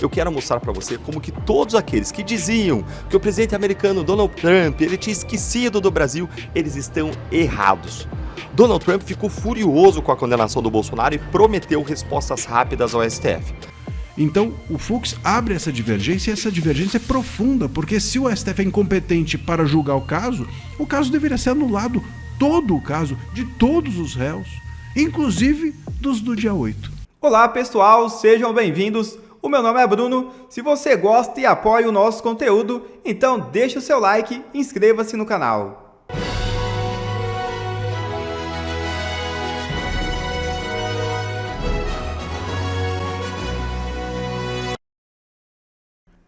eu quero mostrar para você como que todos aqueles que diziam que o presidente americano Donald Trump ele tinha esquecido do Brasil, eles estão errados. Donald Trump ficou furioso com a condenação do Bolsonaro e prometeu respostas rápidas ao STF. Então, o Fux abre essa divergência e essa divergência é profunda, porque se o STF é incompetente para julgar o caso deveria ser anulado, todo o caso, de todos os réus, inclusive dos do dia 8. Olá pessoal, sejam bem-vindos. O meu nome é Bruno. Se você gosta e apoia o nosso conteúdo, então deixa o seu like e inscreva-se no canal.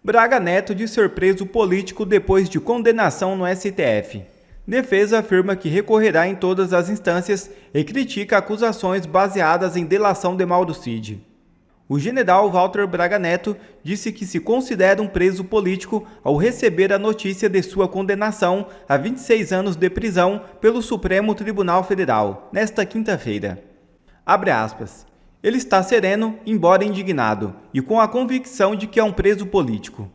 Braga Neto diz ser preso político depois de condenação no STF. Defesa afirma que recorrerá em todas as instâncias e critica acusações baseadas em delação de Mauro Cid. O general Walter Braga Neto disse que se considera um preso político ao receber a notícia de sua condenação a 26 anos de prisão pelo Supremo Tribunal Federal, nesta quinta-feira. Abre aspas. Ele está sereno, embora indignado, e com a convicção de que é um preso político.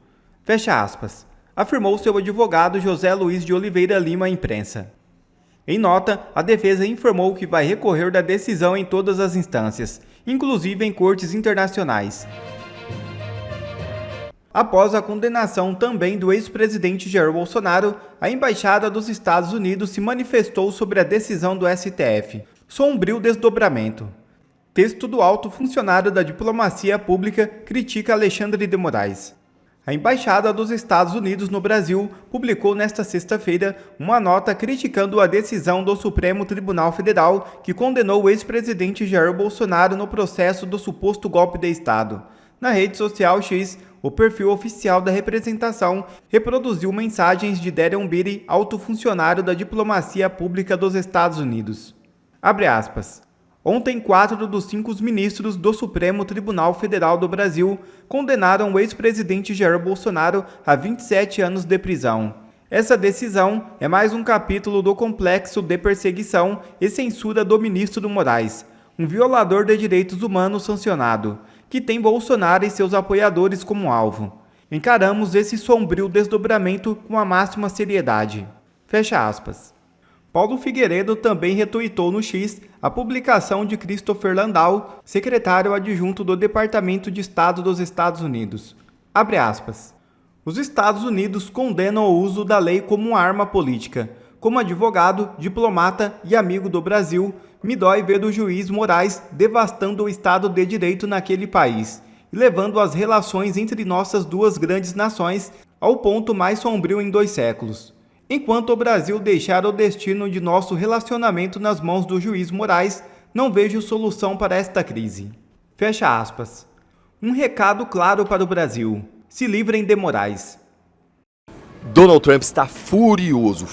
Fecha aspas. Afirmou seu advogado José Luiz de Oliveira Lima à imprensa. Em nota, a defesa informou que vai recorrer da decisão em todas as instâncias, inclusive em cortes internacionais. Após a condenação também do ex-presidente Jair Bolsonaro, a Embaixada dos Estados Unidos se manifestou sobre a decisão do STF. Sombrio desdobramento. Texto do alto funcionário da diplomacia pública critica Alexandre de Moraes. A Embaixada dos Estados Unidos no Brasil publicou nesta sexta-feira uma nota criticando a decisão do Supremo Tribunal Federal que condenou o ex-presidente Jair Bolsonaro no processo do suposto golpe de Estado. Na rede social X, o perfil oficial da representação reproduziu mensagens de Darren Beattie, alto funcionário da diplomacia pública dos Estados Unidos. Abre aspas. Ontem, 4 dos 5 ministros do Supremo Tribunal Federal do Brasil condenaram o ex-presidente Jair Bolsonaro a 27 anos de prisão. Essa decisão é mais um capítulo do complexo de perseguição e censura do ministro Moraes, um violador de direitos humanos sancionado, que tem Bolsonaro e seus apoiadores como alvo. Encaramos esse sombrio desdobramento com a máxima seriedade. Fecha aspas. Paulo Figueiredo também retuitou no X a publicação de Christopher Landau, secretário adjunto do Departamento de Estado dos Estados Unidos. Abre aspas. Os Estados Unidos condenam o uso da lei como uma arma política. Como advogado, diplomata e amigo do Brasil, me dói ver o juiz Moraes devastando o Estado de Direito naquele país e levando as relações entre nossas duas grandes nações ao ponto mais sombrio em 2 séculos. Enquanto o Brasil deixar o destino de nosso relacionamento nas mãos do juiz Moraes, não vejo solução para esta crise. Fecha aspas. Um recado claro para o Brasil. Se livrem de Moraes. Donald Trump está furioso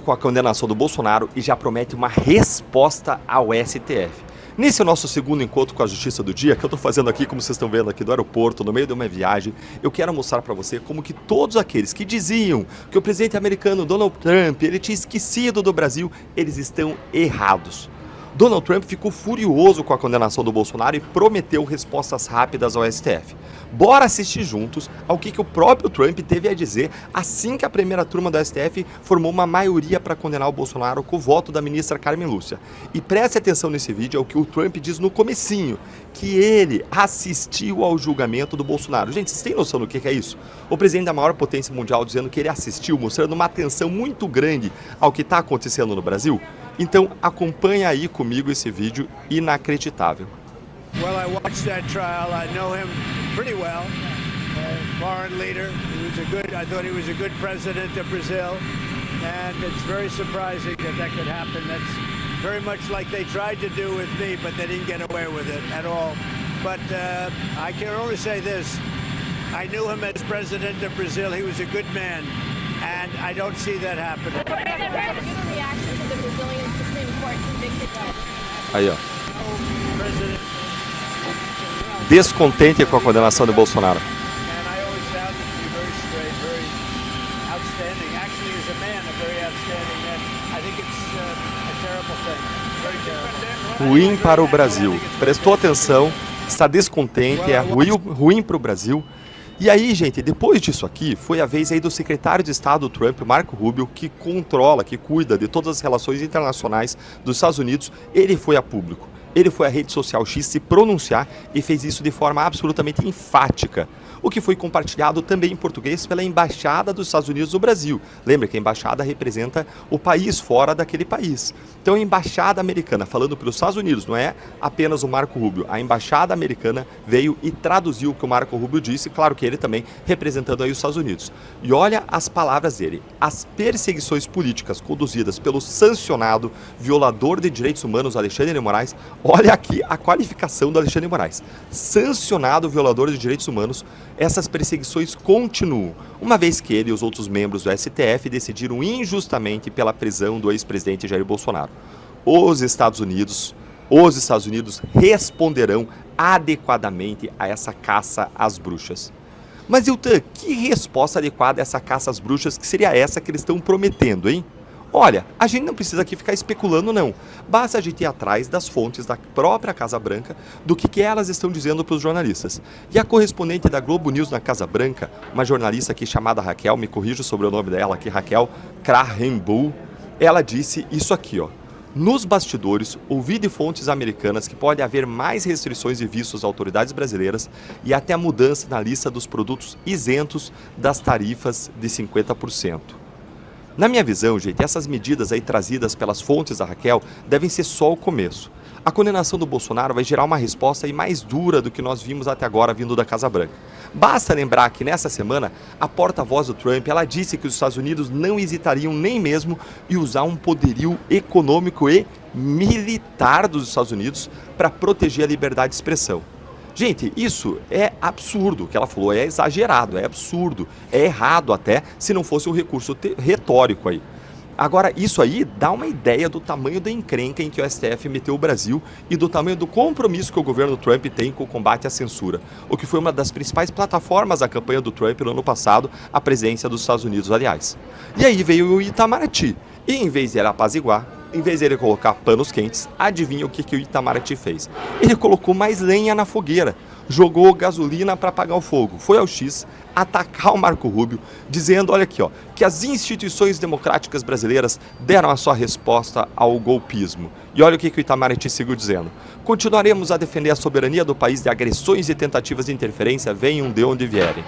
com a condenação do Bolsonaro e já promete uma resposta ao STF. Nesse é o nosso segundo encontro com a Justiça do Dia, que eu estou fazendo aqui, como vocês estão vendo aqui do aeroporto, no meio de uma viagem, eu quero mostrar para você como que todos aqueles que diziam que o presidente americano Donald Trump ele tinha esquecido do Brasil, eles estão errados. Donald Trump ficou furioso com a condenação do Bolsonaro e prometeu respostas rápidas ao STF. Bora assistir juntos ao que o próprio Trump teve a dizer assim que a primeira turma do STF formou uma maioria para condenar o Bolsonaro com o voto da ministra Carmen Lúcia. E preste atenção nesse vídeo ao que o Trump diz no comecinho, que ele assistiu ao julgamento do Bolsonaro. Gente, vocês têm noção do que é isso? O presidente da maior potência mundial dizendo que ele assistiu, mostrando uma atenção muito grande ao que está acontecendo no Brasil? Então acompanha aí comigo esse vídeo inacreditável. Well, I watched that trial. I know him pretty well. Foreign leader. I thought he was a good president of Brazil. And it's very surprising that could happen. That's very much like they tried to do with me, but they didn't get away with it at all. But I can only say this. I knew him as president of Brazil. He was a good man. And I don't see that happening. Aí, ó. Descontente com a condenação de Bolsonaro. Ruim para o Brasil. Prestou atenção está descontente, é ruim para o Brasil. E aí, gente, depois disso aqui, foi a vez aí do secretário de Estado do Trump, Marco Rubio, que controla, que cuida de todas as relações internacionais dos Estados Unidos, ele foi a público. Ele foi à rede social X se pronunciar e fez isso de forma absolutamente enfática, o que foi compartilhado também em português pela Embaixada dos Estados Unidos no Brasil. Lembra que a Embaixada representa o país fora daquele país. Então a Embaixada Americana, falando pelos Estados Unidos, não é apenas o Marco Rubio, a Embaixada Americana veio e traduziu o que o Marco Rubio disse, claro que ele também representando aí os Estados Unidos. E olha as palavras dele: as perseguições políticas conduzidas pelo sancionado violador de direitos humanos Alexandre de Moraes. Olha aqui a qualificação do Alexandre de Moraes: sancionado violador de direitos humanos. Essas perseguições continuam, uma vez que ele e os outros membros do STF decidiram injustamente pela prisão do ex-presidente Jair Bolsonaro. Os Estados Unidos responderão adequadamente a essa caça às bruxas. Mas, Iltan, que resposta adequada a essa caça às bruxas que seria essa que eles estão prometendo, hein? Olha, a gente não precisa aqui ficar especulando, não. Basta a gente ir atrás das fontes da própria Casa Branca, do que elas estão dizendo para os jornalistas. E a correspondente da Globo News na Casa Branca, uma jornalista aqui chamada Raquel, me corrijo sobre o nome dela aqui, Raquel Krahenbuhl, ela disse isso aqui, ó. Nos bastidores, ouvi de fontes americanas que pode haver mais restrições de vistos às autoridades brasileiras e até a mudança na lista dos produtos isentos das tarifas de 50%. Na minha visão, gente, essas medidas aí trazidas pelas fontes da Raquel devem ser só o começo. A condenação do Bolsonaro vai gerar uma resposta aí mais dura do que nós vimos até agora vindo da Casa Branca. Basta lembrar que nessa semana, a porta-voz do Trump, ela disse que os Estados Unidos não hesitariam nem mesmo em usar um poderio econômico e militar dos Estados Unidos para proteger a liberdade de expressão. Gente, isso é absurdo, o que ela falou, é exagerado, é absurdo, é errado até, se não fosse um recurso retórico aí. Agora, isso aí dá uma ideia do tamanho da encrenca em que o STF meteu o Brasil e do tamanho do compromisso que o governo Trump tem com o combate à censura, o que foi uma das principais plataformas da campanha do Trump no ano passado, a presidência dos Estados Unidos, aliás. E aí veio o Itamaraty, e em vez de ele apaziguar, em vez de ele colocar panos quentes, adivinha o que o Itamaraty fez? Ele colocou mais lenha na fogueira, jogou gasolina para apagar o fogo, foi ao X atacar o Marco Rubio, dizendo, olha aqui, ó, que as instituições democráticas brasileiras deram a sua resposta ao golpismo. E olha o que o Itamaraty seguiu dizendo: continuaremos a defender a soberania do país de agressões e tentativas de interferência, venham de onde vierem.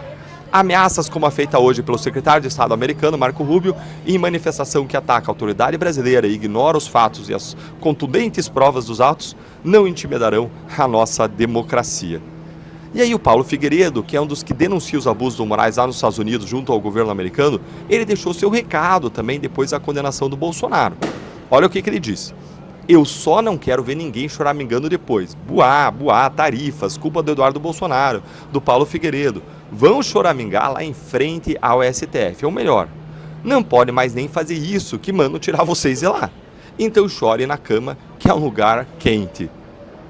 Ameaças como a feita hoje pelo secretário de Estado americano, Marco Rubio, em manifestação que ataca a autoridade brasileira e ignora os fatos e as contundentes provas dos atos, não intimidarão a nossa democracia. E aí o Paulo Figueiredo, que é um dos que denuncia os abusos do Moraes lá nos Estados Unidos junto ao governo americano, ele deixou seu recado também depois da condenação do Bolsonaro. Olha o que ele disse: eu só não quero ver ninguém choramingando depois. Buá, tarifas, culpa do Eduardo Bolsonaro, do Paulo Figueiredo. Vão choramingar lá em frente ao STF. Ou melhor, não pode mais nem fazer isso, que mandam tirar vocês de lá. Então chore na cama, que é um lugar quente.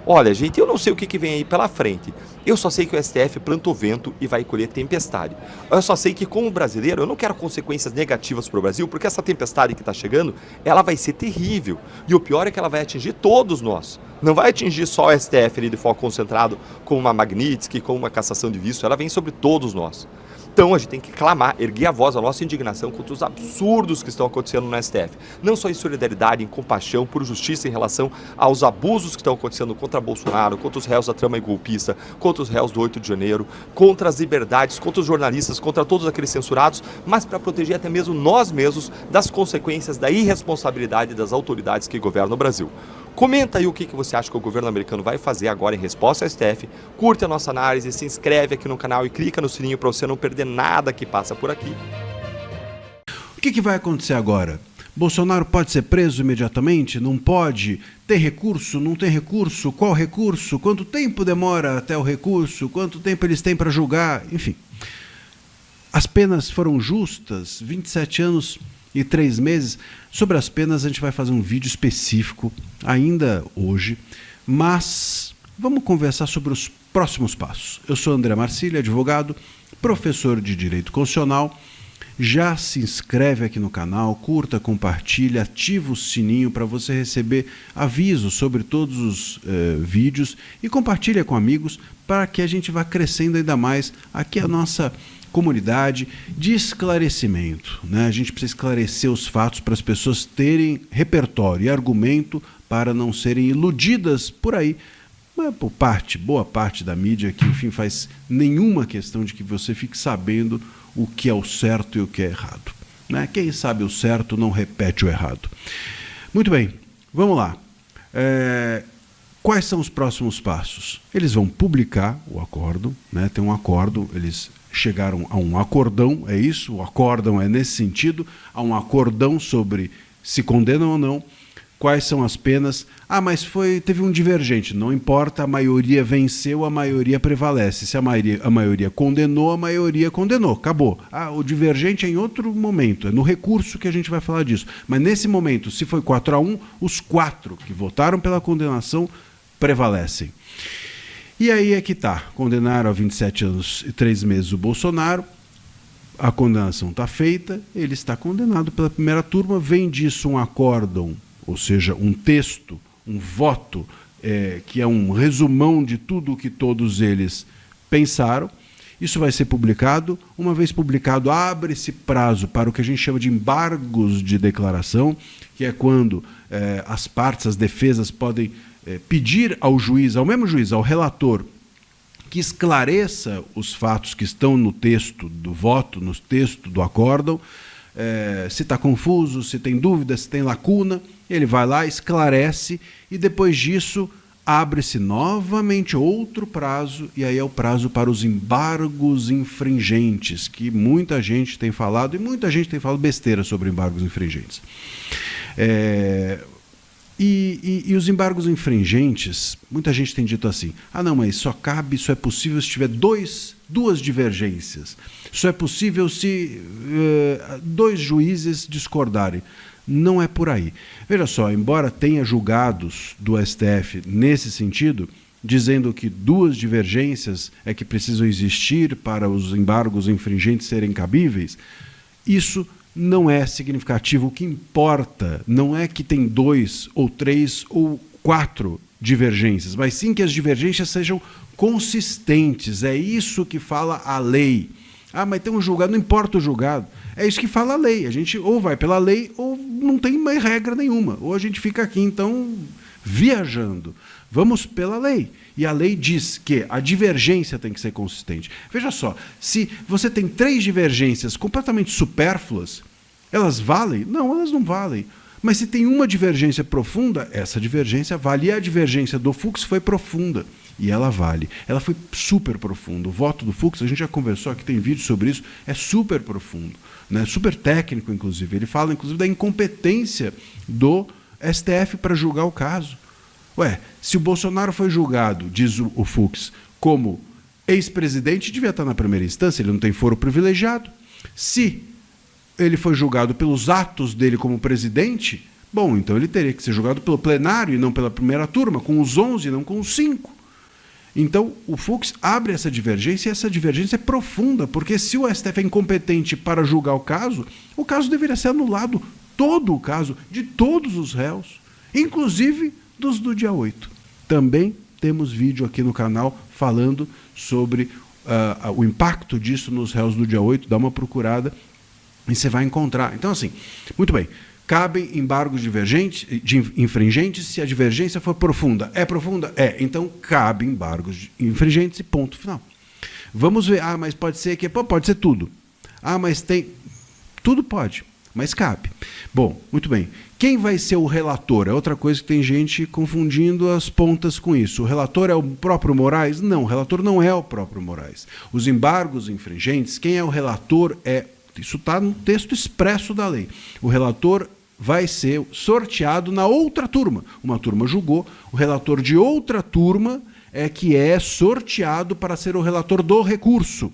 Olha, gente, eu não sei o que vem aí pela frente. Eu só sei que o STF plantou vento e vai colher tempestade. Eu só sei que, como brasileiro, eu não quero consequências negativas para o Brasil, porque essa tempestade que está chegando, ela vai ser terrível. E o pior é que ela vai atingir todos nós. Não vai atingir só o STF ali de foco concentrado, com uma Magnitsky, com uma cassação de visto. Ela vem sobre todos nós. Então a gente tem que clamar, erguer a voz, a nossa indignação contra os absurdos que estão acontecendo no STF. Não só em solidariedade, em compaixão, por justiça em relação aos abusos que estão acontecendo contra Bolsonaro, contra os réus da trama golpista, contra os réus do 8 de janeiro, contra as liberdades, contra os jornalistas, contra todos aqueles censurados, mas para proteger até mesmo nós mesmos das consequências da irresponsabilidade das autoridades que governam o Brasil. Comenta aí o que você acha que o governo americano vai fazer agora em resposta ao STF. Curte a nossa análise, se inscreve aqui no canal e clica no sininho para você não perder nada que passa por aqui. O que vai acontecer agora? Bolsonaro pode ser preso imediatamente? Não pode? Tem recurso? Não tem recurso? Qual recurso? Quanto tempo demora até o recurso? Quanto tempo eles têm para julgar? Enfim. As penas foram justas, 27 anos e 3 meses. Sobre as penas a gente vai fazer um vídeo específico ainda hoje, mas vamos conversar sobre os próximos passos. Eu sou André Marcílio, advogado, professor de Direito Constitucional, já se inscreve aqui no canal, curta, compartilha, ativa o sininho para você receber avisos sobre todos os vídeos e compartilha com amigos para que a gente vá crescendo ainda mais aqui a nossa comunidade de esclarecimento, né? A gente precisa esclarecer os fatos para as pessoas terem repertório e argumento para não serem iludidas por aí, por boa parte da mídia que, enfim, faz nenhuma questão de que você fique sabendo o que é o certo e o que é errado, né? Quem sabe o certo não repete o errado. Muito bem, vamos lá. Quais são os próximos passos? Eles vão publicar o acórdão, né? Tem um acórdão, eles chegaram a um acordão, é isso? O acórdão é nesse sentido, a um acordão sobre se condenam ou não, quais são as penas. Mas teve um divergente, não importa, a maioria venceu, a maioria prevalece. Se a maioria condenou, a maioria condenou, acabou. O divergente é em outro momento, é no recurso que a gente vai falar disso. Mas nesse momento, se foi 4-1, os 4 que votaram pela condenação prevalecem. E aí é que está, condenaram a 27 anos e 3 meses o Bolsonaro, a condenação está feita, ele está condenado pela primeira turma, vem disso um acórdão, ou seja, um texto, um voto, que é um resumão de tudo o que todos eles pensaram. Isso vai ser publicado. Uma vez publicado, abre-se prazo para o que a gente chama de embargos de declaração, que é quando as partes, as defesas, podem pedir ao juiz, ao mesmo juiz, ao relator, que esclareça os fatos que estão no texto do voto, no texto do acórdão, se está confuso, se tem dúvida, se tem lacuna, ele vai lá, esclarece, e depois disso abre-se novamente outro prazo, e aí é o prazo para os embargos infringentes, que muita gente tem falado, e muita gente tem falado besteira sobre embargos infringentes. E os embargos infringentes, muita gente tem dito assim, não, mas só é possível se tiver duas divergências. Só é possível se 2 juízes discordarem. Não é por aí. Veja só, embora tenha julgados do STF nesse sentido, dizendo que 2 divergências é que precisam existir para os embargos infringentes serem cabíveis, isso não é significativo. O que importa não é que tem 2 ou 3 ou 4 divergências, mas sim que as divergências sejam consistentes. É isso que fala a lei. Mas tem um julgado, não importa o julgado. É isso que fala a lei. A gente ou vai pela lei ou não tem mais regra nenhuma. Ou a gente fica aqui, então, viajando. Vamos pela lei. E a lei diz que a divergência tem que ser consistente. Veja só, se você tem 3 divergências completamente supérfluas, elas valem? Não, elas não valem. Mas se tem uma divergência profunda, essa divergência vale. E a divergência do Fux foi profunda. E ela vale. Ela foi super profunda. O voto do Fux, a gente já conversou aqui, tem vídeo sobre isso, é super profundo, né? Super técnico, inclusive. Ele fala, inclusive, da incompetência do STF para julgar o caso. Se o Bolsonaro foi julgado, diz o Fux, como ex-presidente, devia estar na primeira instância, ele não tem foro privilegiado. Se ele foi julgado pelos atos dele como presidente, bom, então ele teria que ser julgado pelo plenário e não pela primeira turma, com os 11 e não com os 5. Então, o Fux abre essa divergência, e essa divergência é profunda, porque se o STF é incompetente para julgar o caso deveria ser anulado, todo o caso, de todos os réus, inclusive dos do dia 8. Também temos vídeo aqui no canal falando sobre o impacto disso nos réus do dia 8, dá uma procurada e você vai encontrar. Então, assim, muito bem. Cabem embargos infringentes se a divergência for profunda. É profunda? Então cabe embargos infringentes e ponto final. Vamos ver. Mas pode ser que... pode ser tudo. Mas tem... Tudo pode, mas cabe. Bom, muito bem. Quem vai ser o relator? É outra coisa que tem gente confundindo as pontas com isso. O relator é o próprio Moraes? Não, o relator não é o próprio Moraes. Os embargos infringentes, quem é o relator isso está no texto expresso da lei. O relator vai ser sorteado na outra turma. Uma turma julgou, o relator de outra turma que é sorteado para ser o relator do recurso.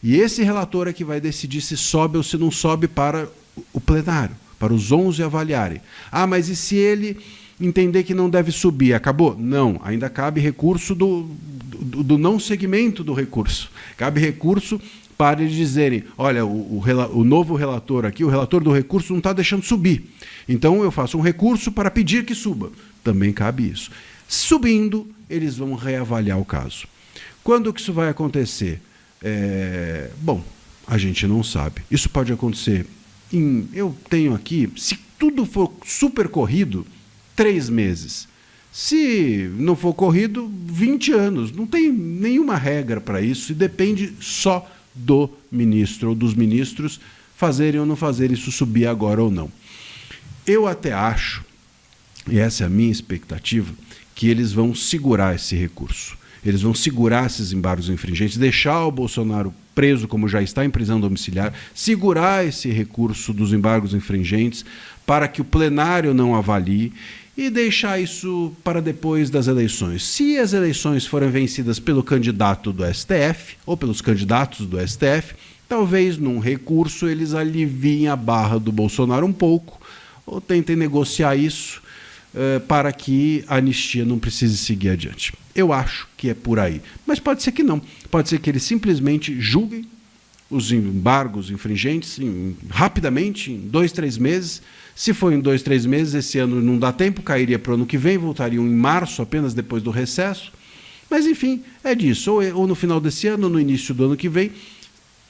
E esse relator é que vai decidir se sobe ou se não sobe para o plenário, para os 11 avaliarem. Mas e se ele entender que não deve subir? Acabou? Não, ainda cabe recurso do não segmento do recurso. Cabe recurso para eles dizerem, olha, o novo relator aqui, o relator do recurso não está deixando subir. Então eu faço um recurso para pedir que suba. Também cabe isso. Subindo, eles vão reavaliar o caso. Quando que isso vai acontecer? Bom, a gente não sabe. Isso pode acontecer eu tenho aqui, se tudo for super corrido, 3 meses. Se não for corrido, 20 anos. Não tem nenhuma regra para isso e depende só do ministro ou dos ministros fazerem ou não fazerem isso subir agora ou não. Eu até acho, e essa é a minha expectativa, que eles vão segurar esse recurso. Eles vão segurar esses embargos infringentes, deixar o Bolsonaro preso, como já está em prisão domiciliar, segurar esse recurso dos embargos infringentes para que o plenário não avalie e deixar isso para depois das eleições. Se as eleições forem vencidas pelo candidato do STF ou pelos candidatos do STF, talvez num recurso eles aliviem a barra do Bolsonaro um pouco ou tentem negociar isso para que a anistia não precise seguir adiante. Eu acho que é por aí. Mas pode ser que não. Pode ser que eles simplesmente julguem os embargos infringentes rapidamente, em 2, 3 meses. Se for em 2, 3 meses, esse ano não dá tempo, cairia para o ano que vem, voltariam em março, apenas depois do recesso. Mas, enfim, é disso. Ou no final desse ano, ou no início do ano que vem,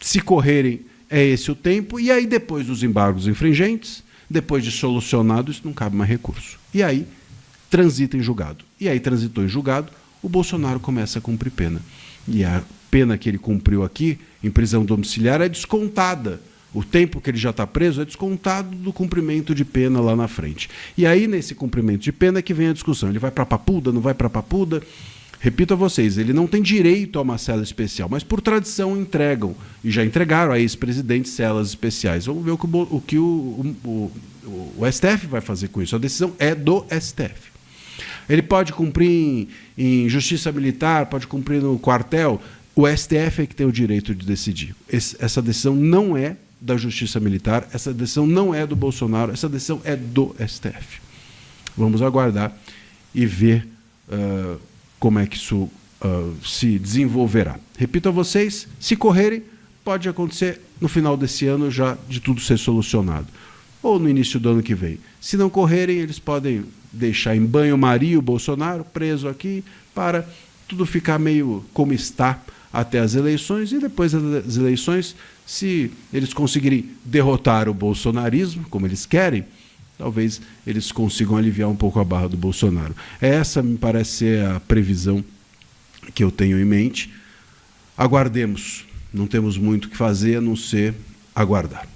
se correrem, é esse o tempo. E aí, depois dos embargos infringentes, depois de solucionado, isso não cabe mais recurso. E aí, transita em julgado. E aí, transitou em julgado, o Bolsonaro começa a cumprir pena. E a pena que ele cumpriu aqui, em prisão domiciliar, é descontada. O tempo que ele já está preso é descontado do cumprimento de pena lá na frente. E aí, nesse cumprimento de pena, é que vem a discussão. Ele vai para a Papuda, não vai para a Papuda? Repito a vocês, ele não tem direito a uma cela especial, mas por tradição entregam, e já entregaram a ex-presidente celas especiais. Vamos ver o que o STF vai fazer com isso. A decisão é do STF. Ele pode cumprir em justiça militar, pode cumprir no quartel. O STF é que tem o direito de decidir. Essa decisão não é da justiça militar, essa decisão não é do Bolsonaro, essa decisão é do STF. Vamos aguardar e ver como é que isso se desenvolverá. Repito a vocês, se correrem, pode acontecer no final desse ano já de tudo ser solucionado. Ou no início do ano que vem. Se não correrem, eles podem deixar em banho-maria o Bolsonaro preso aqui para tudo ficar meio como está até as eleições, e depois das eleições, se eles conseguirem derrotar o bolsonarismo, como eles querem, talvez eles consigam aliviar um pouco a barra do Bolsonaro. Essa me parece ser a previsão que eu tenho em mente. Aguardemos. Não temos muito o que fazer a não ser aguardar.